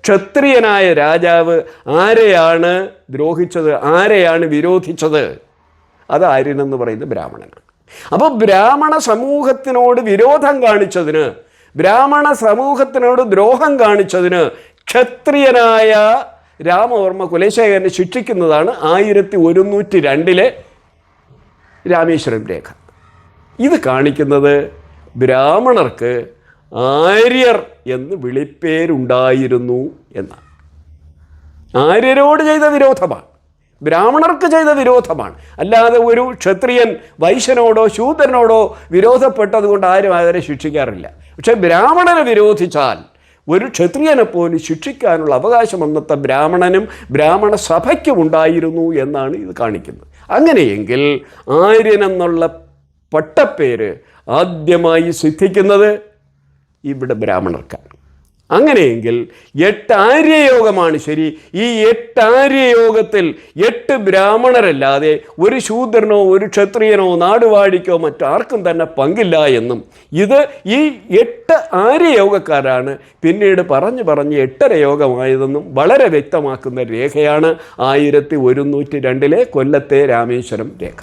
ക്ഷത്രിയനായ രാജാവ് ആരെയാണ് ദ്രോഹിച്ചത്, ആരെയാണ് വിരോധിച്ചത്? അത് ആര്യനെന്ന് പറയുന്നത് ബ്രാഹ്മണനാണ്. അപ്പോൾ ബ്രാഹ്മണ സമൂഹത്തിനോട് വിരോധം കാണിച്ചതിന്, ബ്രാഹ്മണ സമൂഹത്തിനോട് ദ്രോഹം കാണിച്ചതിന് ക്ഷത്രിയനായ രാമവർമ്മ കുലശേഖരനെ ശിക്ഷിക്കുന്നതാണ് 1102 രാമേശ്വരം രേഖ. ഇത് കാണിക്കുന്നത് ബ്രാഹ്മണർക്ക് ആര്യർ എന്ന് വിളിപ്പേരുണ്ടായിരുന്നു എന്നാണ്. ആര്യരോട് ചെയ്ത വിരോധമാണ്, ബ്രാഹ്മണർക്ക് ചെയ്ത വിരോധമാണ്. അല്ലാതെ ഒരു ക്ഷത്രിയൻ വൈശ്യനോടോ ശൂദ്രനോടോ വിരോധപ്പെട്ടതുകൊണ്ട് ആരും അവരെ ശിക്ഷിക്കാറില്ല. പക്ഷെ ബ്രാഹ്മണനെ വിരോധിച്ചാൽ ഒരു ക്ഷത്രിയനെ പോലും ശിക്ഷിക്കാനുള്ള അവകാശം അന്നത്തെ ബ്രാഹ്മണനും ബ്രാഹ്മണ സഭയ്ക്കും ഉണ്ടായിരുന്നു എന്നാണ് ഇത് കാണിക്കുന്നത്. അങ്ങനെയെങ്കിൽ ആര്യനെന്നുള്ള പട്ടപ്പേര് ആദ്യമായി സിദ്ധിക്കുന്നത് ഇവിടെ ബ്രാഹ്മണർക്കാണ്. അങ്ങനെയെങ്കിൽ 8 ആര്യയോഗമാണ് ശരി. ഈ 8 ആര്യയോഗത്തിൽ 8 ബ്രാഹ്മണരല്ലാതെ ഒരു ശൂദ്രനോ ഒരു ക്ഷത്രിയനോ നാടുവാഴിക്കോ മറ്റാർക്കും തന്നെ പങ്കില്ല എന്നും, ഇത് ഈ 8 ആര്യയോഗക്കാരാണ് പിന്നീട് പറഞ്ഞ് 8 യോഗമായതെന്നും വളരെ വ്യക്തമാക്കുന്ന രേഖയാണ് 1102 കൊല്ലത്തെ രാമേശ്വരം രേഖ.